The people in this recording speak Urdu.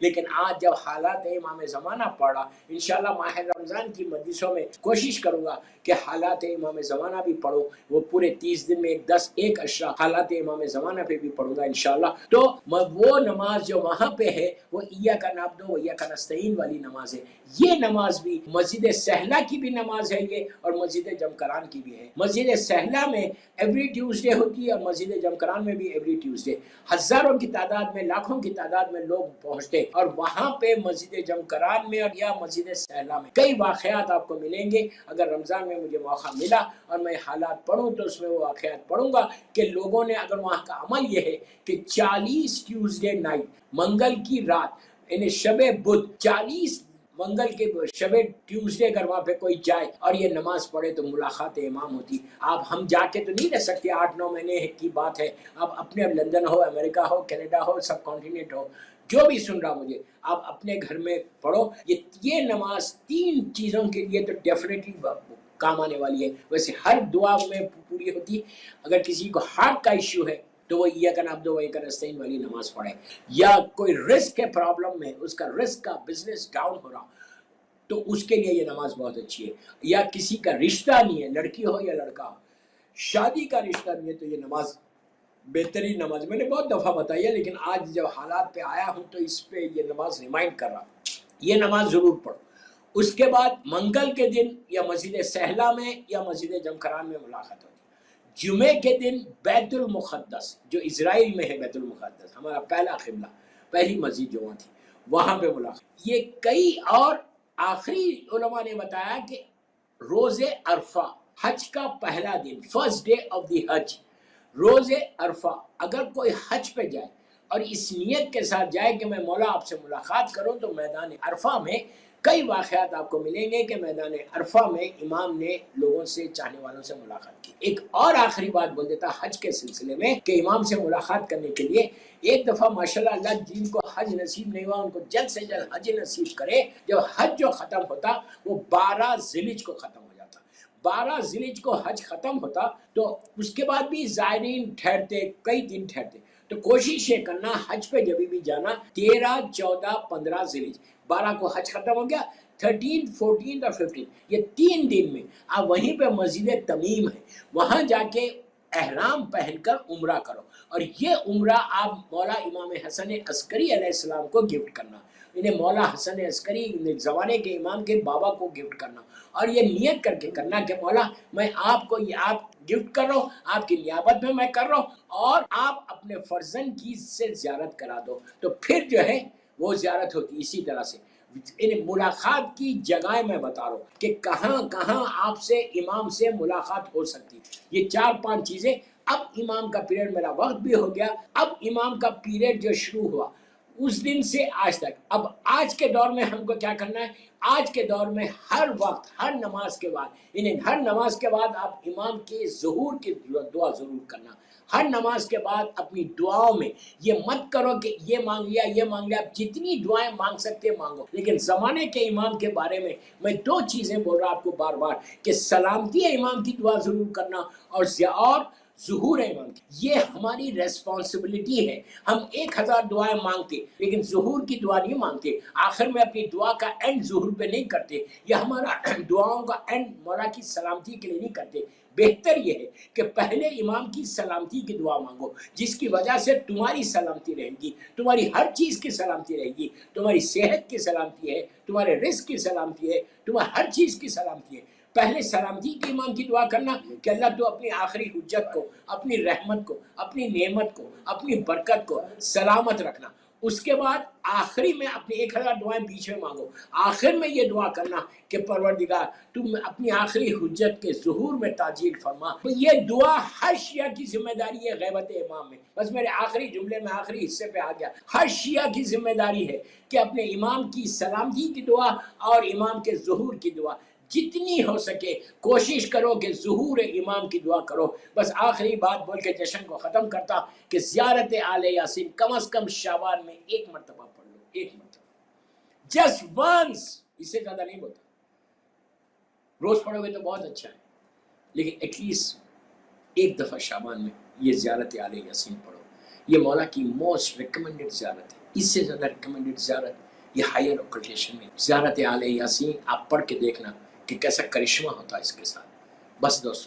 لیکن آج جب حالات امام زمانہ پڑھا، انشاءاللہ ماہ رمضان کی مجلسوں میں کوشش کروں گا کہ حالات امام زمانہ بھی پڑھو، وہ پورے 30 دن میں ایک اشرا حالات امام زمانہ پہ بھی پڑھوں گا انشاءاللہ۔ تو وہ نماز جو وہاں پہ ہے وہ ایاک نعبد و ایاک نستعین والی نماز ہے۔ یہ نماز بھی مسجد سہلہ کی بھی نماز ہے یہ، اور مسجد جمکران کی بھی ہے۔ مسجد سہلہ میں ایوری ٹیوزڈے ہوتی ہے اور مسجد جمکران میں بھی ایوری ٹیوزڈے، ہزاروں کی تعداد میں، لاکھوں کی تعداد میں لوگ پہنچتے، اور وہاں پہ مسجد جمکران میں یا مسجد سہلہ میں کئی واقعات آپ کو ملیں گے۔ اگر رمضان میں مجھے موقع ملا اور میں حالات پڑھوں تو اس میں وہ واقعات پڑھوں گا کہ لوگوں نے، اگر وہاں کا عمل یہ ہے کہ 40 ٹیوزڈے نائٹ، منگل کی رات، یعنی شب بدھ، 40 منگل کے شب ٹیوزڈے اگر وہاں پہ کوئی جائے اور یہ نماز پڑھے تو ملاقات امام ہوتی۔ آپ ہم جا کے تو نہیں رہ سکتے، 8-9 مہینے کی بات ہے۔ آپ اپنے لندن ہو، امریکہ ہو، کینیڈا ہو، سب کانٹیننٹ ہو، جو بھی سن رہا مجھے، آپ اپنے گھر میں پڑھو۔ یہ نماز 3 چیزوں کے لیے تو ڈیفینیٹلی کام آنے والی ہے۔ ویسے ہر دعا میں پوری ہوتی۔ اگر کسی کو ہارٹ کا ایشو ہے تو وہ ایاک نعبد و ایاک نستعین والی نماز پڑھے، یا کوئی رسک ہے پرابلم میں، اس کا رسک کا بزنس ڈاؤن ہو رہا تو اس کے لیے یہ نماز بہت اچھی ہے۔ یا کسی کا رشتہ نہیں ہے، لڑکی ہو یا لڑکا ہو، شادی کا رشتہ نہیں ہے، تو یہ نماز بہترین نماز، میں نے بہت دفعہ بتائی ہے لیکن آج جب حالات پہ آیا ہوں تو اس پہ یہ نماز ریمائنڈ کر رہا ہوں، یہ نماز ضرور پڑھو۔ اس کے بعد منگل کے دن یا مسجد سہلہ میں یا مسجد جمکران میں ملاقات ہوتی ہے۔ جمعے کے دن بیت المقدس، جو اسرائیل میں ہے، بیت المقدس ہمارا پہلا قبلہ، پہلی مسجد جو وہاں تھی، وہاں پہ ملاقات۔ یہ کئی اور آخری علماء نے بتایا کہ روز عرفہ، حج کا پہلا دن، فرسٹ ڈے آف دی حج، روز عرفہ، اگر کوئی حج پہ جائے اور اس نیت کے ساتھ جائے کہ میں مولا آپ سے ملاقات کروں، تو میدان عرفہ میں کئی واقعات آپ کو ملیں گے کہ میدان عرفہ میں امام نے لوگوں سے، چاہنے والوں سے ملاقات کی۔ ایک اور آخری بات بول دیتا حج کے سلسلے میں کہ امام سے ملاقات کرنے کے لیے، ایک دفعہ ماشاءاللہ اللہ جن کو حج نصیب نہیں ہوا ان کو جلد سے جلد حج نصیب کرے، جب حج جو ختم ہوتا وہ 12 ذیلحج کو ختم ہو جاتا، 12 ذیلحج کو حج ختم ہوتا، تو اس کے بعد بھی زائرین ٹھہرتے، کئی دن ٹھہرتے۔ تو کوشش یہ کرنا حج پہ جب بھی جانا، 13، 14، 15 ذیلحج، 12 کو حج ختم ہو گیا، 13، 14 اور 15، یہ 3 دن میں آپ وہیں پہ مسجد تمیم ہے، وہاں جا کے احرام پہن کر عمرہ کرو، اور یہ عمرہ آپ مولا امام حسن عسکری علیہ السلام کو گفٹ کرنا، انہیں مولا حسن عسکری زمانے کے امام کے بابا کو گفٹ کرنا، اور یہ نیت کر کے کرنا کہ مولا میں آپ کو، یہ آپ گفٹ کر رہا ہوں، آپ کی نیابت میں میں کر رہا ہوں، اور آپ اپنے فرزند کی سے زیارت کرا دو۔ تو پھر جو ہے وہ زیارت ہوتی اسی طرح سے۔ ملاقات کی جگہیں میں بتا رہا ہوں کہ کہاں کہاں آپ سے امام سے ملاقات ہو سکتی، یہ 4-5 چیزیں۔ اب امام کا پیریڈ، میرا وقت بھی ہو گیا، اب امام کا پیریڈ جو شروع ہوا اس دن سے آج تک، اب آج کے دور میں ہم کو کیا کرنا ہے؟ آج کے دور میں ہر وقت، ہر نماز کے بعد، یعنی ہر نماز کے بعد آپ امام کے ظہور کی دعا ضرور کرنا۔ ہر نماز کے بعد اپنی دعاؤں میں یہ مت کرو کہ یہ مانگ لیا، یہ مانگ لیا، آپ جتنی دعائیں مانگ سکتے مانگو، لیکن زمانے کے امام کے بارے میں 2 چیزیں بول رہا آپ کو بار بار، کہ سلامتی امام کی دعا ضرور کرنا، اور ظہور امام کی، یہ ہماری ریسپانسبلٹی ہے۔ ہم 1000 دعائیں مانگتے لیکن ظہور کی دعا نہیں مانگتے، آخر میں اپنی دعا کا اینڈ ظہور پہ نہیں کرتے، یہ ہمارا دعاؤں کا اینڈ مولا کی سلامتی کے لیے نہیں کرتے۔ بہتر یہ ہے کہ پہلے امام کی سلامتی کی دعا مانگو، جس کی وجہ سے تمہاری سلامتی رہے گی، تمہاری ہر چیز کی سلامتی رہے گی، تمہاری صحت کی سلامتی ہے، تمہارے رزق کی سلامتی ہے، تمہاری ہر چیز کی سلامتی ہے۔ پہلے سلامتی کے امام کی دعا کرنا کہ اللہ تو اپنی آخری حجت کو، اپنی رحمت کو، اپنی نعمت کو، اپنی برکت کو سلامت رکھنا۔ اس کے بعد آخری میں اپنی 1000 دعائیں بیچ میں مانگو، آخر میں یہ دعا کرنا کہ پروردگار تم اپنی آخری حجت کے ظہور میں تاجیل فرما۔ یہ دعا ہر شیعہ کی ذمہ داری ہے غیبت امام میں۔ بس میرے آخری جملے میں آخری حصے پہ آ گیا، ہر شیعہ کی ذمہ داری ہے کہ اپنے امام کی سلامتی کی دعا اور امام کے ظہور کی دعا جتنی ہو سکے کوشش کرو کہ ظہور امام کی دعا کرو۔ بس آخری بات بول کے جشن کو ختم کرتا کہ زیارت آل یاسین کم از کم شعبان میں 1 مرتبہ پڑھ لو، 1 مرتبہ، جسٹ ونس، اس سے زیادہ نہیں بولتا۔ روز پڑھو گے تو بہت اچھا ہے، لیکن ایٹ لیسٹ 1 دفعہ شعبان میں یہ زیارت آل یاسین پڑھو۔ یہ مولا کی موسٹ ریکمنڈڈ زیارت ہے. اس سے زیادہ ریکمنڈڈ زیارت یہ ہائر اوکلٹیشن میں زیارت آل یاسین. آپ پڑھ کے دیکھنا کہ کیسا کرشمہ ہوتا ہے اس کے ساتھ. بس دوستو